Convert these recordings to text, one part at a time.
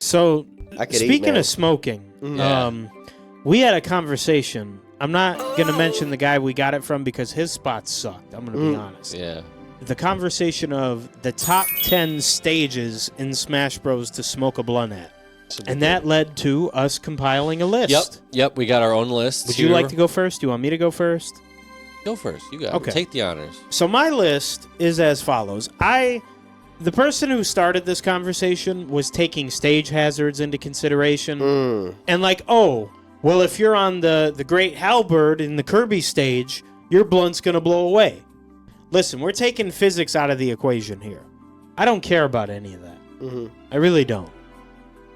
So, I could speaking eat, of smoking, Yeah. we had a conversation. I'm not going to mention the guy we got it from because his spots sucked. I'm going to be honest. Yeah. The conversation of the top 10 stages in Smash Bros. To smoke a blunt at. And that led to us compiling a list. Yep. We got our own list. Would you like to go first? Do you want me to go first? Go first? You got Okay. it. Take the honors. So my list is as follows. The person who started this conversation was taking stage hazards into consideration. And like, oh, well, if you're on the Great Halberd in the Kirby stage, your blunt's going to blow away. Listen, we're taking physics out of the equation here. I don't care about any of that. I really don't.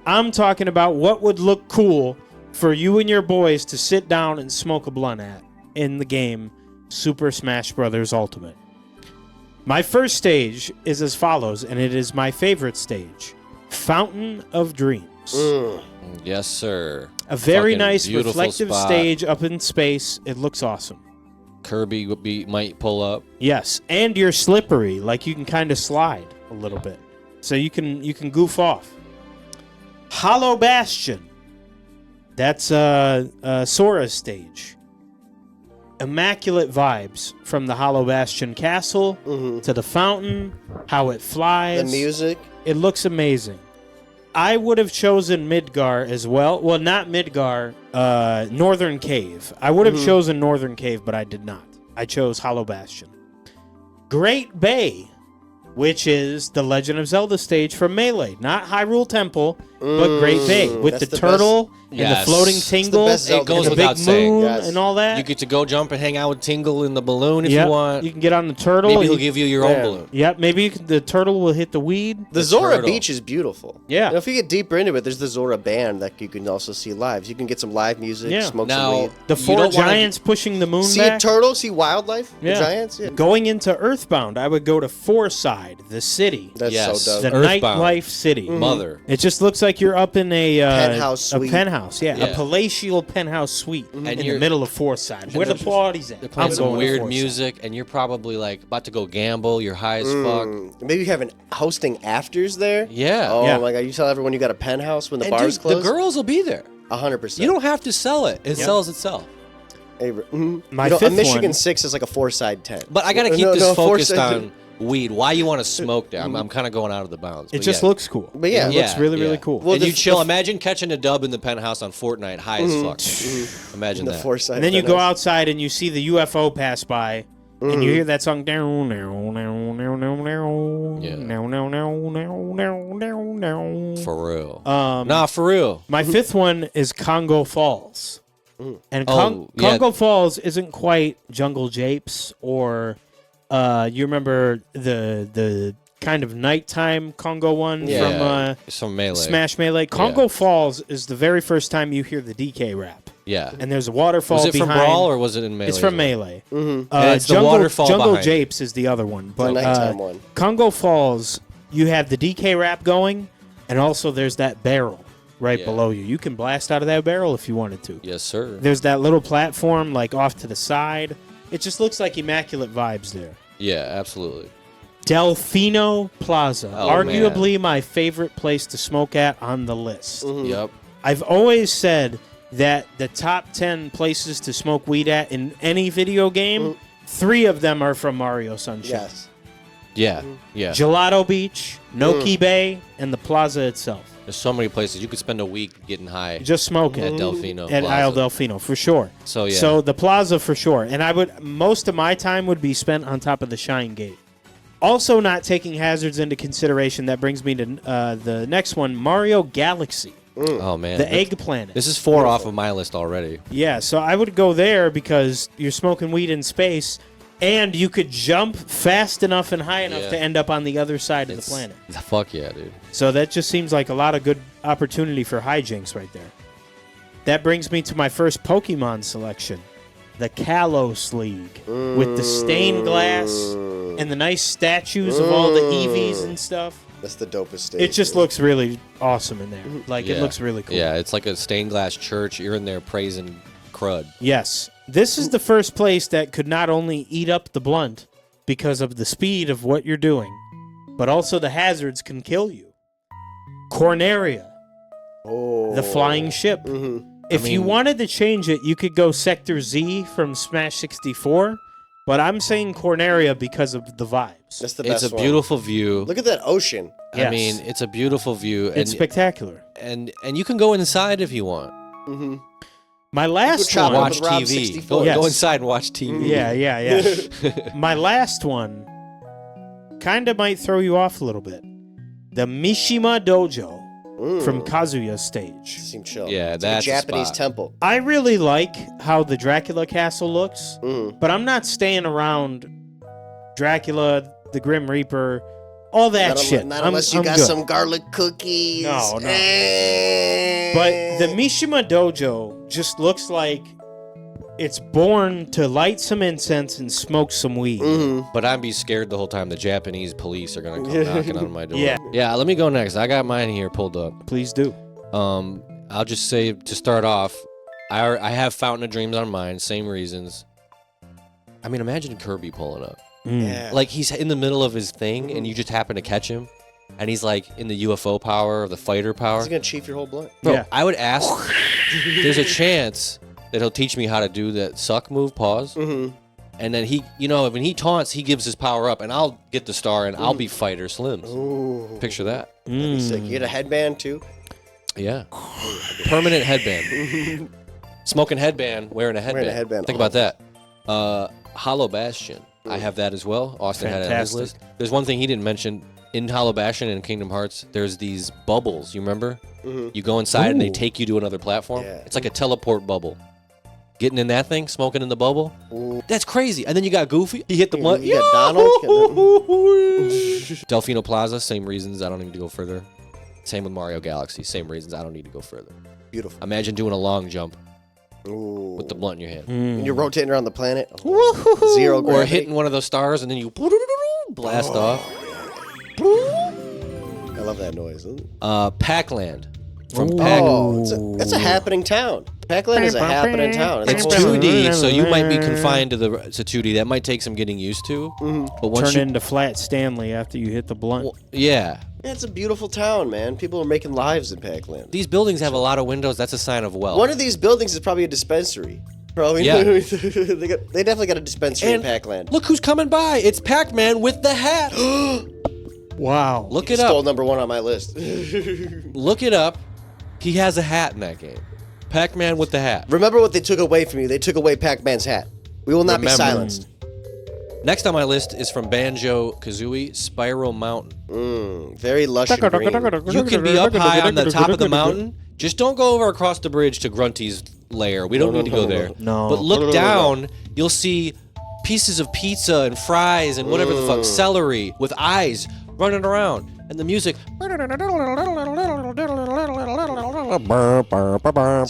I'm talking about what would look cool for you and your boys to sit down and smoke a blunt at in the game Super Smash Bros. Ultimate. My first stage is as follows, and it is my favorite stage. Fountain of Dreams. Yes, sir. A very Fucking nice beautiful reflective spot. stage up in space. It looks awesome. Kirby might pull up. Yes, and you're slippery, like you can kind of slide a little bit. So you can goof off. Hollow Bastion. That's Sora's stage. Immaculate vibes from the Hollow Bastion castle to the fountain, how it flies. The music. It looks amazing. I would have chosen Midgar as well. Well, not Midgar, Northern Cave. I would have chosen Northern Cave, but I did not. I chose Hollow Bastion. Great Bay, which is the Legend of Zelda stage from Melee. Not Hyrule Temple, but Great Bay. With the That's the turtle and Yes. the floating It's the tingle best and Zelda goes the game. big without saying. moon Yes. and all that. You get to go jump and hang out with Tingle in the balloon if Yep. you want. You can get on the turtle. Maybe he'll give you your own balloon. Yep, maybe the turtle will hit the weed. The Zora turtle. Beach is beautiful. Yeah. You know, if you get deeper into it, there's the Zora band that you can also see live. You can get some live music, Yeah. smoke Now, some weed. The You four don't wanna- giants pushing the moon See back. a turtle, see wildlife, Yeah. the giants. Yeah. Going into Earthbound, I would go to Fourside, the city. That's Yes. so The dope. Earthbound. nightlife city. Mother. It just looks like you're up in a Penthouse a suite. penthouse, yeah, Yeah. a palatial penthouse suite in the you're- middle of Fourside. Where the party's at. They're playing I'm some going to weird Fourside. music, and you're probably like about to go gamble. You're high as fuck. Maybe you have an hosting afters there. Yeah. Oh Yeah. my god! You tell everyone you got a penthouse when the And bars dude, the close. girls will be there. 100%. You don't have to sell it. It sells itself. My You know, a fifth Michigan one- 6 is like a Fourside 10. But I got to keep No, this no, focused Fourside- on weed. Why you want to smoke there? I'm kind of going out of the bounds. It but just yeah. looks cool. But yeah. it looks really, really yeah. cool. Well, and the- you chill. the- Imagine catching a dub in the penthouse on Fortnite, high as fuck. Imagine the that. Fourside. And then you go penthouse. outside and you see the UFO pass by, and you hear that song. Down, down, down, down, down, down, Yeah. down, down, down, down, down, down, down. For real. Um, Nah, for real. My fifth one is Kongo Falls. And Oh, yeah. Kongo Falls isn't quite Jungle Japes or you remember the kind of nighttime Kongo one Yeah. from Some melee. Smash Melee. Kongo Falls is the very first time you hear the DK rap. Yeah. And there's a waterfall Was it behind. from Brawl or was it in melee? It's from as well? Melee. And it's the waterfall Jungle behind it. Japes is the other one. But nighttime one. Kongo Falls, you have the DK rap going, and also there's that barrel right Yeah. below you. You can blast out of that barrel if you wanted to. Yes, sir. There's that little platform like off to the side. It just looks like immaculate vibes there. Yeah, absolutely. Delfino Plaza, Oh, arguably my favorite place to smoke at on the list. Yep. I've always said that the top 10 places to smoke weed at in any video game, 3 of them are from Mario Sunshine. Yes. Yeah. Yeah. Gelato Beach, Noki Bay, and the plaza itself. There's so many places you could spend a week getting high Just smoking. at Delfino At Plaza. Isle Delfino, for sure. So, yeah. So the plaza for sure. And most of my time would be spent on top of the Shine Gate. Also not taking hazards into consideration, that brings me to the next one, Mario Galaxy. Oh man. The Egg Planet. This is 4 off of my list already. Yeah, so I would go there because you're smoking weed in space, and you could jump fast enough and high enough Yeah. to end up on the other side of the planet. Fuck yeah, dude. So that just seems like a lot of good opportunity for hijinks right there. That brings me to my first Pokemon selection, the Kalos League, with the stained glass and the nice statues of all the Eevees and stuff. That's the dopest stage. It just looks really awesome in there. Like, it Yeah. looks really cool. Yeah, it's like a stained glass church. You're in there praising crud. Yes. This is the first place that could not only eat up the blunt because of the speed of what you're doing, but also the hazards can kill you. Corneria. the flying ship. If you wanted to change it, you could go Sector Z from Smash 64, but I'm saying Corneria because of the vibes. That's the best It's a one. beautiful view. Look at that ocean. Yes. I mean, it's a beautiful view. It's spectacular. And you can go inside if you want. My last chop one... up Watch with Rob TV. 64. Go inside and watch TV. Yeah. My last one kind of might throw you off a little bit. The Mishima Dojo from Kazuya's stage. Seems chill. Yeah, it's like that's a a Japanese spot. temple. I really like how the Dracula castle looks, but I'm not staying around Dracula, the Grim Reaper, all that shit. Not unless you got good. some garlic cookies. No. But the Mishima Dojo just looks like it's born to light some incense and smoke some weed. But I'd be scared the whole time the Japanese police are going to come knocking on my door. Yeah. Let me go next. I got mine here pulled up. Please do. I'll just say to start off, I have Fountain of Dreams on mine, same reasons. I mean, imagine Kirby pulling up. Yeah. Like he's in the middle of his thing and you just happen to catch him and he's like in the UFO power or the fighter power. He's going to chief your whole blunt. Bro, Yeah. I would ask, there's a chance that he'll teach me how to do that suck move, pause. And then he, when he taunts, he gives his power up and I'll get the star and I'll be Fighter Slims. Ooh. Picture that. That'd be sick. You get a headband, too? Yeah. Permanent headband. Smoking headband, wearing a headband. Wearing a headband. Think about that. Hollow Bastion. I have that as well. Austin had it on his Fantastic. list. There's one thing he didn't mention. In Hollow Bastion and Kingdom Hearts, there's these bubbles. You remember? You go inside and they take you to another platform. Yeah. It's like a teleport bubble. Getting in that thing, smoking in the bubble. That's crazy. And then you got Goofy. He hit the blunt. You got Donald. Delfino Plaza, same reasons. I don't need to go further. Same with Mario Galaxy. Same reasons. I don't need to go further. Beautiful. Imagine doing a long jump Ooh. with the blunt in your hand. When you're rotating around the planet. Zero gravity. Or hitting one of those stars and then you blast off. I love that noise. PAC-LAND from PAC. Oh, it's a happening town. PAC-LAND is a happening town. It's 2D, so you might be confined to it's a 2D. That might take some getting used to. But once Turn into Flat Stanley after you hit the blunt. yeah. Yeah, it's a beautiful town, man. People are making lives in PAC-LAND. These buildings have a lot of windows. That's a sign of wealth. One of these buildings is probably a dispensary. Probably. Yeah. they definitely got a dispensary in And PAC-LAND. look who's coming by. It's Pac-Man with the hat. Wow. Look He it stole up. number one on my list. Look it up. He has a hat in that game. Pac-Man with the hat. Remember what they took away from you. They took away Pac-Man's hat. We will not be Remember. silenced. Next on my list is from Banjo-Kazooie, Spiral Mountain. Very lush and green. You can be up high on the top of the mountain. Just don't go over across the bridge to Grunty's lair. We don't need to go there. No. But look down, you'll see pieces of pizza and fries and whatever the fuck, celery with eyes running around. And the music. It's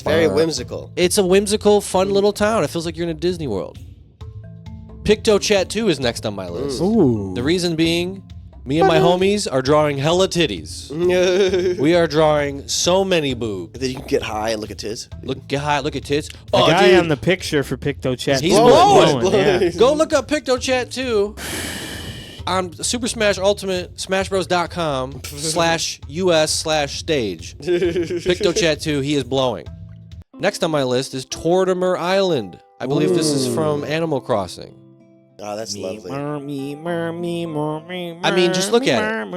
very whimsical. It's a whimsical, fun little town. It feels like you're in a Disney World. PictoChat 2 is next on my list. Ooh. The reason being, me and my homies are drawing hella titties. We are drawing so many boobs. Then you can get high and look at tits. Look at tits. The Oh, guy dude. on the picture for PictoChat. He's blowing. Yeah. Go look up PictoChat 2 on Super Smash Ultimate smashbros.com/US/stage. PictoChat 2, he is blowing. Next on my list is Tortimer Island. I believe this is from Animal Crossing. Oh, that's lovely. I mean, just look at it.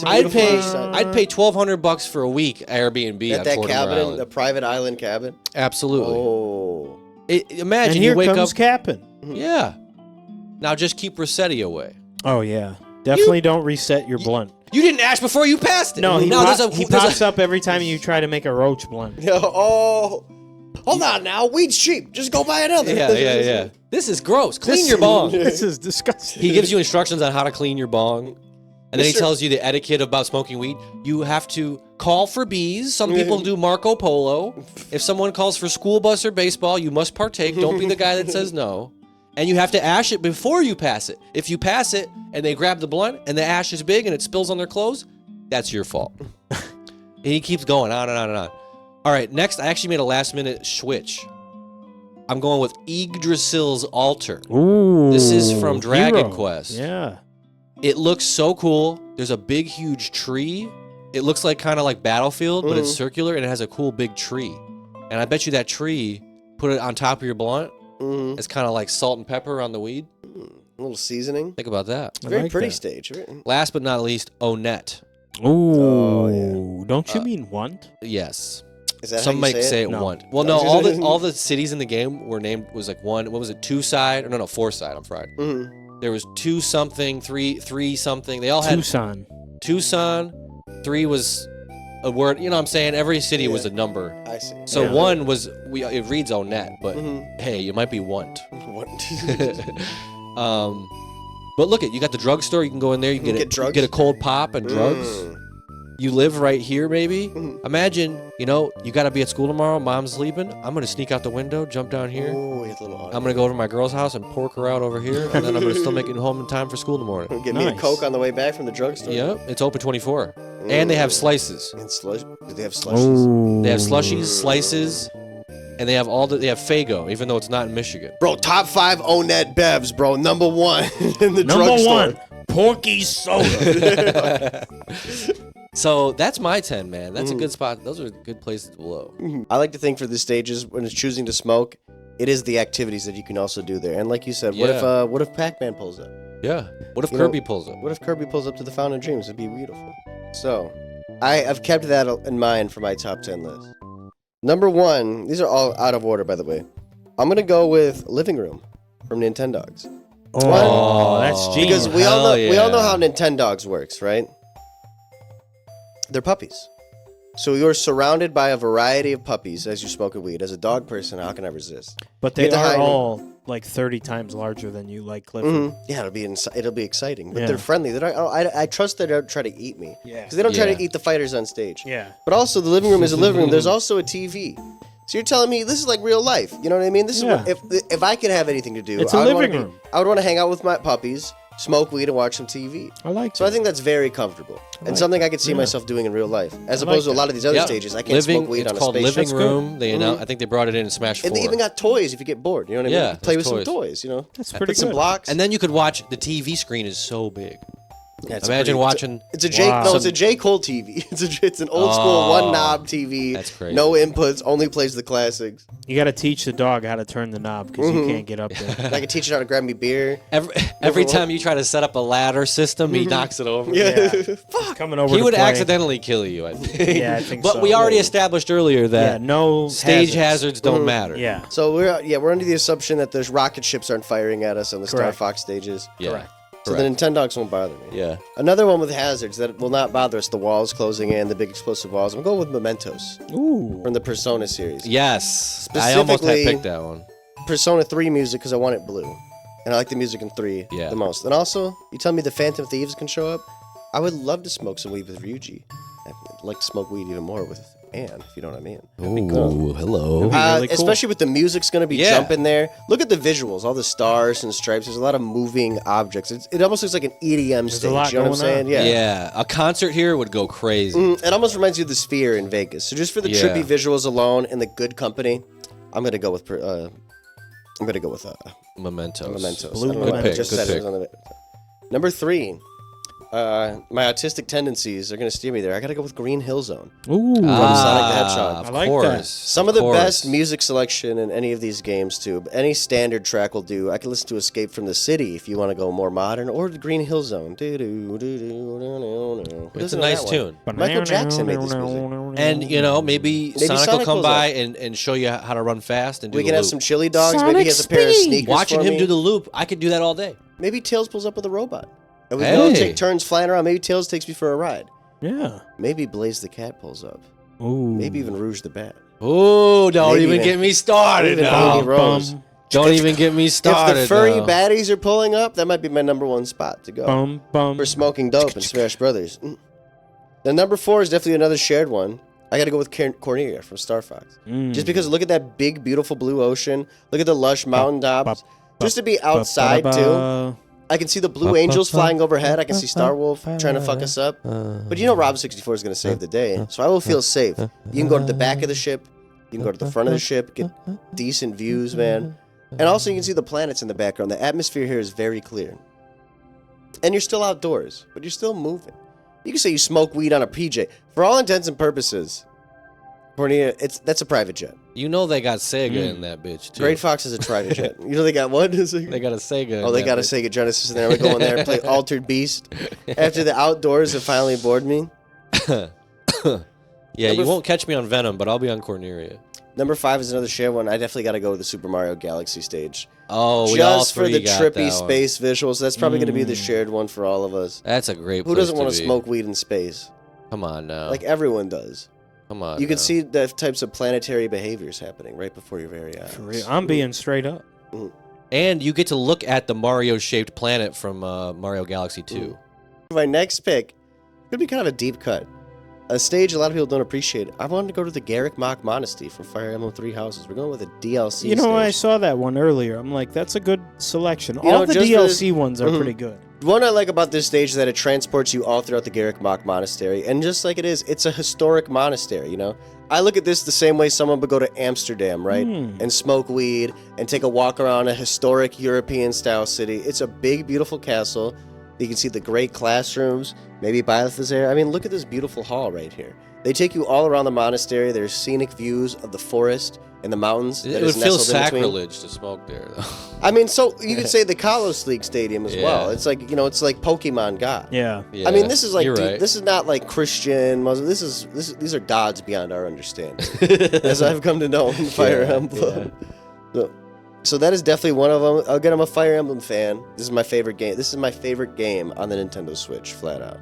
I'd beautiful pay site. $1,200 for a week Airbnb At on that Tortimer cabin, Island. the private island cabin. Absolutely. Oh. Imagine And you here wake comes up. Cappin. Yeah. Now just keep Rossetti away. Oh, yeah. Definitely don't reset your blunt. You didn't ask before you passed it. No, he there's pops up every time you try to make a roach blunt. Oh. Hold on now. Weed's cheap. Just go buy another. Yeah. This is gross. Clean your bong. This is disgusting. He gives you instructions on how to clean your bong. And then he Mr. tells you the etiquette about smoking weed. You have to call for bees. Some people do Marco Polo. If someone calls for school bus or baseball, you must partake. Don't be the guy that says no. And you have to ash it before you pass it. If you pass it and they grab the blunt and the ash is big and it spills on their clothes, that's your fault. And he keeps going on and on and on. All right, next, I actually made a last-minute switch. I'm going with Yggdrasil's altar. Ooh. This is from Dragon Hero. Quest. Yeah. It looks so cool. There's a big, huge tree, it looks like kind of like Battlefield, but it's circular and it has a cool big tree. And I bet you that tree, put it on top of your blunt, it's kind of like salt and pepper on the weed. A little seasoning. Think about that. Very like pretty that. stage. Last but not least, Onett. Ooh, don't you mean want? Yes. Is that Some how might you say it? it No. want. Well, no, all the cities in the game were named was like one. What was it? Fourside? No, Fourside. I'm fried. There was two something, three something. They all had Tucson. 3 was a word. You know what I'm saying? Every city was a number. I see. So 1 was it reads Onett, but hey, it might be want. But look you got the drugstore. You can go in there. You can get a cold pop and drugs. You live right here, maybe. Imagine, you got to be at school tomorrow. Mom's sleeping. I'm gonna sneak out the window, jump down here. I'm gonna go over to my girl's house and pork her out over here, and then I'm gonna still make it home in time for school in the morning. Get me a Coke on the way back from the drugstore. Yep, it's open 24, and they have slices. And do they have slushies? They have slushies, slices, and they have they have Faygo, even though it's not in Michigan. Bro, top 5 Onett bevs, bro. Number 1 in the drugstore. Number 1, Porky Soda. So that's my 10, man. That's a good spot. Those are good places to blow. I like to think for the stages when it's choosing to smoke, it is the activities that you can also do there. And like you said, what if Pac-Man pulls up? Yeah. What if Kirby pulls up? What if Kirby pulls up to the Fountain of Dreams? It'd be beautiful. So, I've kept that in mind for my top 10 list. Number 1, these are all out of order, by the way. I'm gonna go with Living Room from Nintendogs. Oh, that's genius. Because we all know how Nintendogs works, right? They're puppies. So you're surrounded by a variety of puppies as you're smoking weed. As a dog person, how can I resist? But they are all like 30 times larger than you, like Clifford. Yeah, it'll be exciting. But they're friendly. I trust they don't try to eat me. Yeah. Because they don't try to eat the fighters on stage. Yeah. But also, the living room is a living room. There's also a TV. So you're telling me this is like real life. You know what I mean? This is what, if I could have anything to do, It's a living room. I would want to hang out with my puppies, smoke weed, and watch some TV. I like So I think that's very comfortable and something I could see myself doing in real life, as opposed to a lot of these other stages. I can't smoke weed on a spaceship. It's called Living Room. They I think they brought it in Smash 4. And they even got toys if you get bored. You know what I mean? Yeah, You play with there's some toys. You know, That's pretty put some good. blocks. And then you could watch the TV screen is so big. Yeah, Imagine watching. It's a J Cole TV. It's an old school one knob TV. That's crazy. No inputs, only plays the classics. You got to teach the dog how to turn the knob because you can't get up there. I can teach it how to grab me beer. Every time you try to set up a ladder system, he knocks it over. Yeah. Fuck. Coming over. He to would play. accidentally kill you, I think. Yeah, I think but so. we already established earlier that no stage hazards don't matter. Yeah. So we're under the assumption that there's rocket ships aren't firing at us on the Star Correct. Fox stages. Yeah. Correct. So the Nintendogs won't bother me. Yeah. Another one with hazards that will not bother us, the walls closing in, the big explosive walls. I'm going with Mementos Ooh. from the Persona series. Yes. I almost had picked that one. Persona 3 music because I want it blue. And I like the music in 3 the most. And also, you tell me the Phantom Thieves can show up? I would love to smoke some weed with Ryuji. I'd like to smoke weed even more with Anne, if you know what I mean. Ooh, hello. Really cool. Especially with the music's going to be jumping there. Look at the visuals, all the stars and stripes. There's a lot of moving objects. It almost looks like an EDM stage. a lot You know what I'm going saying? on. Yeah. Yeah. A concert here would go crazy. It almost reminds you of the Sphere in Vegas. So just for the trippy visuals alone and the good company, I'm going to go with Mementos. Blue Good Mementos. pick. Just Good said it pick. was on the Number 3. My autistic tendencies are going to steer me there. I got to go with Green Hill Zone. Ooh. Sonic the Hedgehog. I like course. that. Some of the best music selection in any of these games, too. Any standard track will do. I can listen to Escape from the City if you want to go more modern, or the Green Hill Zone. It's a nice tune. Michael Jackson made this music. And, maybe Sonic will come by and show you how to run fast and do We the can have loop. some chili dogs. Maybe he has a pair of sneakers Watching for him me. do the loop, I could do that all day. Maybe Tails pulls up with a robot. And we go take turns flying around. Maybe Tails takes me for a ride. Yeah. Maybe Blaze the Cat pulls up. Ooh. Maybe even Rouge the Bat. Oh, don't Maybe even even- get me started Even now. Baby Rose. Don't even get me started If the furry now. baddies are pulling up, that might be my number 1 spot to go. Bum. For smoking dope and Smash Brothers. The number 4 is definitely another shared one. I got to go with Corneria from Star Fox. Just because look at that big, beautiful blue ocean. Look at the lush mountaintops. Just to be outside, too. I can see the Blue Angels flying overhead. I can see Star Wolf trying to fuck us up. But Rob 64 is going to save the day. So I will feel safe. You can go to the back of the ship. You can go to the front of the ship. Get decent views, man. And also you can see the planets in the background. The atmosphere here is very clear. And you're still outdoors, but you're still moving. You can say you smoke weed on a PJ. For all intents and purposes, Corneria, that's a private jet. You know they got Sega in that bitch, too. Great Fox is a private jet. You know they got what? They got a Sega. Oh, they got a Sega Genesis in there. We go in there and play Altered Beast. After the outdoors have finally bored me. Yeah, you won't catch me on Venom, but I'll be on Corneria. Number 5 is another shared one. I definitely got to go with the Super Mario Galaxy stage. Oh, just for the trippy space visuals. That's probably going to be the shared one for all of us. That's a great place. Who doesn't want to to smoke weed in space? Come on now. Like everyone does. Come on. You can see the types of planetary behaviors happening right before your very eyes. For real. I'm being straight up. And you get to look at the Mario-shaped planet from Mario Galaxy 2. My next pick could be kind of a deep cut. A stage a lot of people don't appreciate. I wanted to go to the Garreg Mach Monastery from Fire Emblem Three Houses. We're going with a DLC You know, stage. I saw that one earlier. I'm like, that's a good selection. You know, All the just DLC ones are pretty good. One I like about this stage is that it transports you all throughout the Garreg Mach Monastery. And just like it is, it's a historic monastery, you know? I look at this the same way someone would go to Amsterdam, right? And smoke weed and take a walk around a historic European-style city. It's a big, beautiful castle. You can see the great classrooms, maybe Balthazar. I mean, look at this beautiful hall right here. They take you all around the monastery. There's scenic views of the forest and the mountains. It would feel sacrilege to smoke there, though. I mean, so you could say the Kalos League Stadium as well. It's like, you know, it's like Pokemon God. Yeah. I mean, this is like, right. this is not like Christian, Muslim. These are gods beyond our understanding, as I've come to know in Fire Emblem. So that is definitely one of them. Again, I'm a Fire Emblem fan. This is my favorite game. This is my favorite game on the Nintendo Switch, flat out.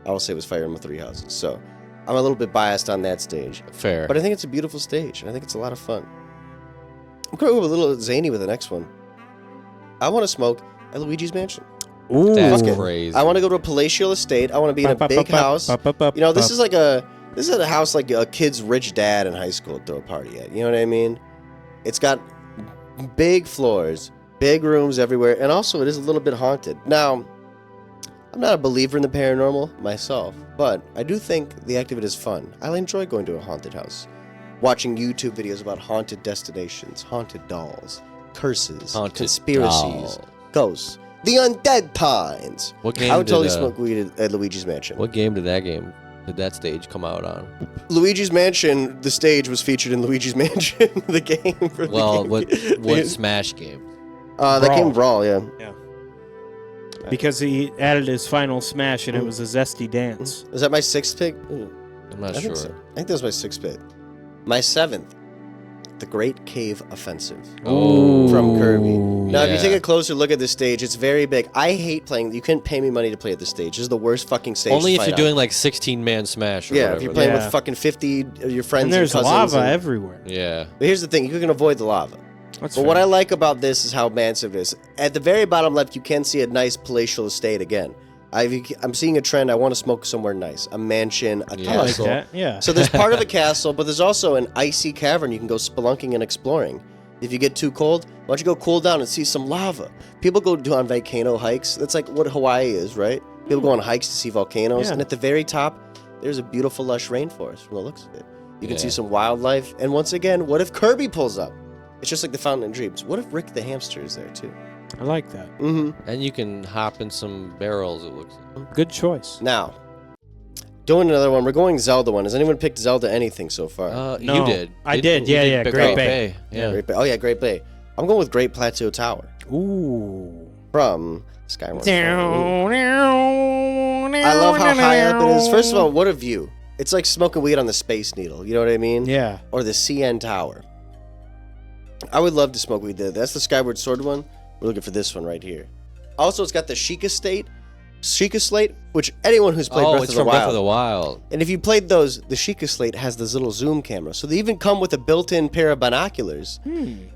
I will say it was Fire Emblem Three Houses. So I'm a little bit biased on that stage. Fair. But I think it's a beautiful stage, and I think it's a lot of fun. I'm going to go a little zany with the next one. I want to smoke at Luigi's Mansion. Ooh. That's crazy. I want to go to a palatial estate. I want to be in a big house. You know, this is a house like a kid's rich dad in high school would throw a party at. You know what I mean? It's got big floors, big rooms everywhere, and also it is a little bit haunted. Now, I'm not a believer in the paranormal myself, but I do think the activity is fun. I enjoy going to a haunted house, watching YouTube videos about haunted destinations, haunted dolls, curses, conspiracies, ghosts, the undead pines. What game I would totally did, smoke weed at Luigi's Mansion. What game did that stage come out on? Luigi's Mansion, the stage was featured in Luigi's Mansion, the game. What Smash game? That game Brawl, yeah. Yeah. Because he added his final smash and it was a zesty dance. Was that my 6th pick? I'm not sure. I think that was my 6th pick. My 7th, the Great Cave Offensive from Kirby. Now, if you take a closer look at this stage, it's very big. I hate playing. You couldn't pay me money to play at this stage. This is the worst fucking stage. Only to if you're fight doing like 16-man Smash or yeah, whatever. if you're playing with fucking 50 of your friends And there's and cousins. lava everywhere. Yeah. But here's the thing. You can avoid the lava. That's But fair. what I like about this is how massive it is. At the very bottom left, you can see a nice palatial estate again. I'm seeing a trend. I want to smoke somewhere nice. A mansion, a I like castle. that, yeah. So there's part of a castle, but there's also an icy cavern you can go spelunking and exploring. If you get too cold, why don't you go cool down and see some lava? People go on volcano hikes. That's like what Hawaii is, right? People go on hikes to see volcanoes. Yeah. And at the very top, there's a beautiful lush rainforest from the looks of it. You can see some wildlife. And once again, what if Kirby pulls up? It's just like the Fountain of Dreams. What if Rick the Hamster is there too? I like that. And you can hop in some barrels, it looks like. Good choice. Now, doing another one. We're going Zelda one. Has anyone picked Zelda anything so far? No. You did. I did. Yeah, pick Great Bay. Yeah. Great Bay. Oh yeah, Great Bay. I'm going with Great Plateau Tower Ooh. from Skyward Sword. Down, I love how high up it is. First of all, what a view. It's like smoking weed on the Space Needle. You know what I mean? Yeah. Or the CN Tower. I would love to smoke weed there. That's the Skyward Sword one. We're looking for this one right here. Also, it's got the Sheikah Slate, which anyone who's played Breath of the Wild. And if you played those, the Sheikah Slate has this little zoom camera. So they even come with a built-in pair of binoculars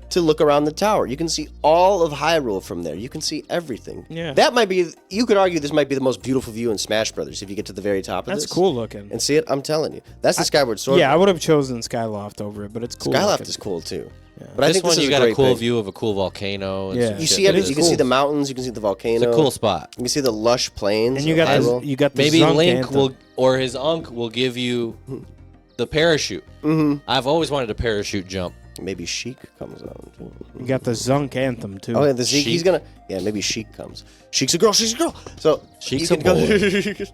to look around the tower. You can see all of Hyrule from there. You can see everything. Yeah. That might be, you could argue this might be the most beautiful view in Smash Brothers if you get to the very top of this. That's cool looking. And see it? I'm telling you. That's the Skyward Sword. Yeah, I would have chosen Skyloft over it, but it's cool. Skyloft looking. is cool too. Yeah. But I think one this is you got a cool pick. view of a cool volcano. And Yeah. some You shit see like everything. this. You can see the mountains. You can see the volcano. It's a cool spot. You can see the lush plains. And you of got Hyrule. the Maybe Zunk Link anthem. or his Unk will give you the parachute. I've always wanted a parachute jump. Maybe Sheik comes on too. You got the Zunk anthem too. Oh yeah, the Sheik. Sheik? He's gonna. Yeah, maybe Sheik comes. Sheik's a girl. She's a girl. So Sheik's you a can go.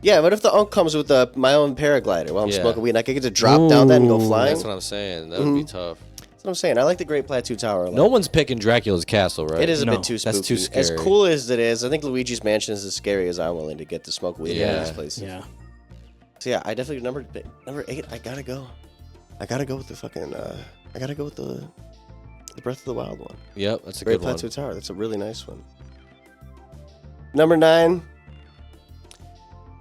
Yeah, what if the unk comes with my own paraglider while I'm Yeah. smoking weed and I could get to drop down that and go flying? That's what I'm saying. That would be tough. That's what I'm saying. I like the Great Plateau Tower a lot. No one's picking Dracula's castle, right? It is a No, bit too spooky. that's too As scary. cool as it is, I think Luigi's Mansion is as scary as I'm willing to get to smoke weed in Yeah. this place. Yeah. So yeah, I definitely number 8. I gotta go. I gotta go with the fucking. I gotta go with the Breath of the Wild one. Yep, that's a Great good one. Plateau Tower. That's a really nice one. Number 9.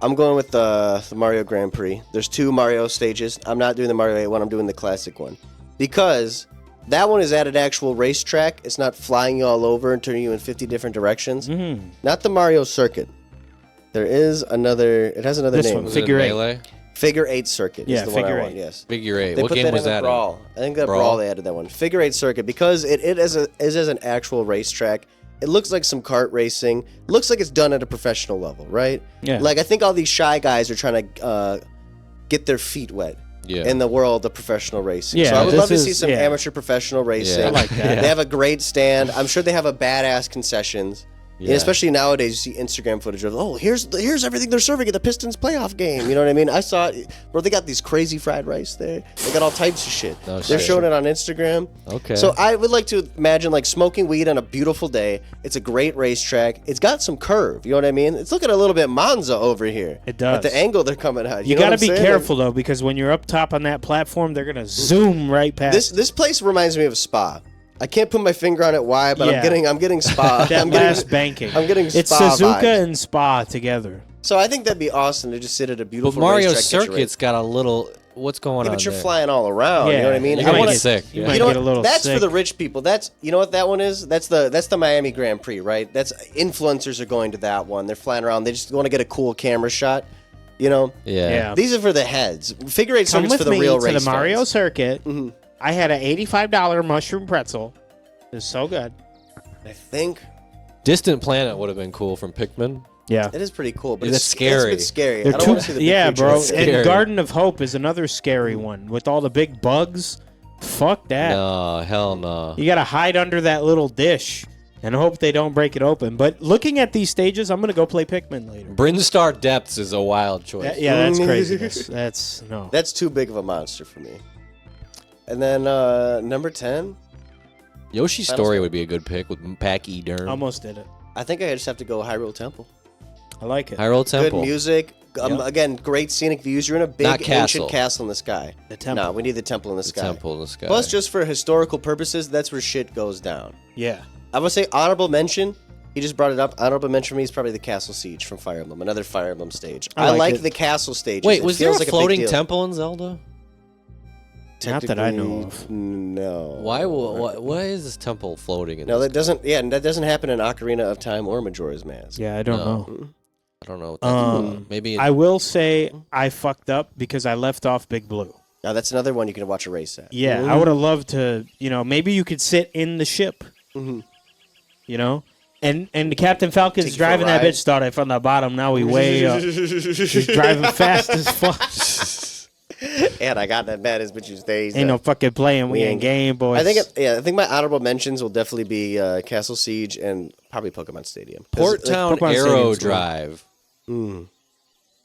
I'm going with the Mario Grand Prix. There's 2 Mario stages. I'm not doing the Mario 8 one. I'm doing the classic one because that one is at an actual racetrack. It's not flying you all over and turning you in 50 different directions. Mm-hmm. Not the Mario Circuit. There is another. It has another This name. one, Was it Figure 8. Melee? Figure 8 Circuit Yeah, is the one I Figure want. 8. Yes. Figure 8. They What put game that was in the that Brawl. I think that Brawl they added that one. Figure 8 Circuit because it is as an actual racetrack. It looks like some kart racing. It looks like it's done at a professional level, right? Yeah. Like I think all these shy guys are trying to get their feet wet Yeah. in the world of professional racing. Yeah, so I would this love to see is- some yeah. amateur professional racing. I like that. They have a great stand. I'm sure they have a badass concessions. Yeah. And especially nowadays, you see Instagram footage of, oh, here's everything they're serving at the Pistons playoff game. You know what I mean? I saw it. Bro, they got these crazy fried rice there. They got all types of shit. No They're shit. showing it on Instagram. Okay. So I would like to imagine like smoking weed on a beautiful day. It's a great racetrack. It's got some curve. You know what I mean? It's looking a little bit Monza over here. It does. At the angle they're coming at. You know got to what I'm be saying? careful though, because when you're up top on that platform, they're gonna zoom right past. This place reminds me of a spa. I can't put my finger on it why, but Yeah. I'm getting spa. that I'm last banking. I'm getting It's spa Suzuka vibes. and Spa together. So I think that'd be awesome to just sit at a but beautiful Mario racetrack, get your Circuit's got a little. What's going Yeah, on but you're there? flying all around. You know what I mean? You I might wanna- get sick. You yeah. might You know get what? a little That's sick. for the rich people. That's you know what that one is. That's the Miami Grand Prix, right? That's influencers are going to that one. They're flying around. They just want to get a cool camera shot. You know. Yeah. Yeah. These are for the heads. Figure 8 Come circuits with for the me real to race the Mario fans. Circuit. Mhm. I had an $85 mushroom pretzel. It's so good. I think Distant Planet would have been cool from Pikmin. Yeah. it is pretty cool, but That's it's scary. a bit scary. They're I don't too, want to see the big yeah, creature. bro. That's Scary. And Garden of Hope is another scary one with all the big bugs. Fuck that. No, hell no. You got to hide under that little dish and hope they don't break it open. But looking at these stages, I'm going to go play Pikmin later. Brinstar Depths is a wild choice. Yeah, that's craziness. That's no. That's too big of a monster for me. And then number 10, Yoshi's Final Story Star. would be a good pick with Pac-E Dern. Almost did it. I think I just have to go Hyrule Temple. I like it. Hyrule Temple. Good music. Yep. Again, great scenic views. You're in a big Not castle. ancient castle in the sky. The temple. No, we need the temple in the sky. Temple in the sky. Plus, just for historical purposes, that's where shit goes down. Yeah. I would say honorable mention. He just brought it up. Honorable mention for me is probably the Castle Siege from Fire Emblem, another Fire Emblem stage. I I like like it. the castle stages. Wait, It was there feels a like big floating deal. temple in Zelda? Not that I know of. Technically, No. Why is this temple floating in No, this? that doesn't. Yeah, and that doesn't happen in Ocarina of Time or Majora's Mask. Yeah, I don't No. know. I don't know what that's maybe I will say I fucked up because I left off Big Blue. Now that's another one you can watch a race at. Yeah, I would have loved to, maybe you could sit in the ship, Mhm. and Captain Falcon's Take you for a driving that ride. bitch started from the bottom. Now we way up. He's driving fast as fuck. And I got that bad as bitches days. Ain't no fucking playing. We ain't Game Boys. I think my honorable mentions will definitely be Castle Siege and probably Pokemon Stadium. Port Town Pokemon Arrow Stadium's cool. Drive. Mm.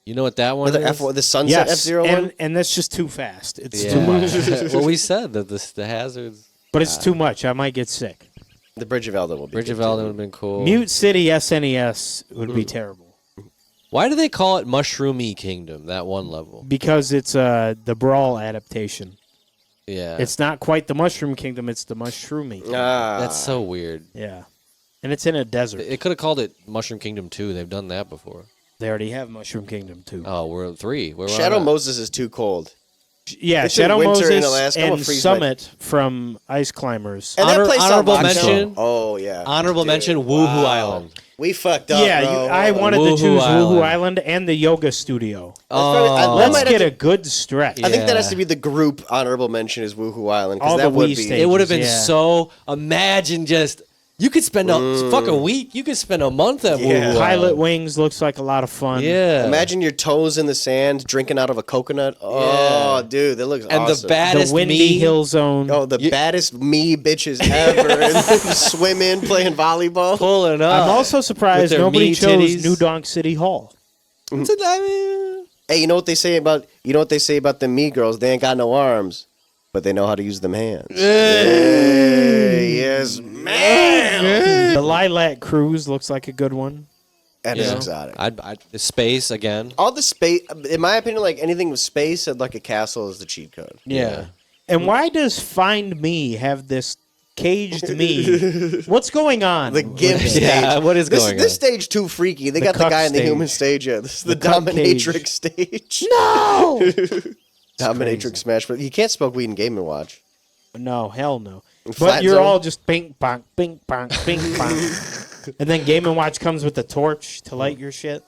You know what that one The, is? the Sunset Yes, F-Zero one. and that's just too fast. It's Yeah. too much. Well, we said that the hazards. But it's too much. I might get sick. The Bridge of Elden will be Bridge good of too. Elden would have been cool. Mute City SNES would be terrible Why do they call it Mushroomy Kingdom? That one level. because it's the Brawl adaptation. Yeah. It's not quite the Mushroom Kingdom. It's the Mushroomy. That's so weird. Yeah, and it's in a desert. They could have called it Mushroom Kingdom 2. They've done that before. They already have Mushroom Kingdom too. Oh, we're at 3. Where we're Shadow at? Moses is too cold. Yeah, It's in Shadow winter in Moses Alaska. I'm gonna and freeze Summit from Ice Climbers. And that place honorable on mention. Oh yeah. Honorable Dude, mention, Woohoo wow. Island. We fucked up. Yeah, bro. I wanted to Woohoo choose Island. Woohoo Island and the Yoga Studio. probably- I- Oh, that Let's might get have a good stretch. I think that Yeah. has to be the group honorable mention is Woohoo Island All because the that would Wii be. stages. it would have been Yeah. so. Imagine just you could spend a fucking week. You could spend a month at Yeah. Woohoo Pilot Island. Wings looks like a lot of fun. Yeah. Imagine your toes in the sand, drinking out of a coconut. Oh, dude, that looks and awesome. the The baddest Windy me. Hill Zone. Oh, the baddest me bitches ever. And swimming, playing volleyball. Pulling up. I'm also surprised their nobody me chose titties. New Donk City Hall. Hey, you know what they say about the me girls? They ain't got no arms, but they know how to use them hands. Hey, yes, man. The Lilac Cruise looks like a good one. That is exotic. The space again. All the space, in my opinion, like anything with space and like a castle is the cheat code. Yeah. And why does Find Me have this caged me? What's going on? The GIMP stage. Yeah, what is going on? This stage too freaky. They got the cuck guy in the stage. human stage. Yeah, this is the cuck dominatrix stage. No! Dominatrix smash, but you can't smoke weed in Game & Watch. No, hell no. But Flat you're zone. all just bing, bong, bing, bong, bing, bong. And then Game & Watch comes with a torch to light your shit.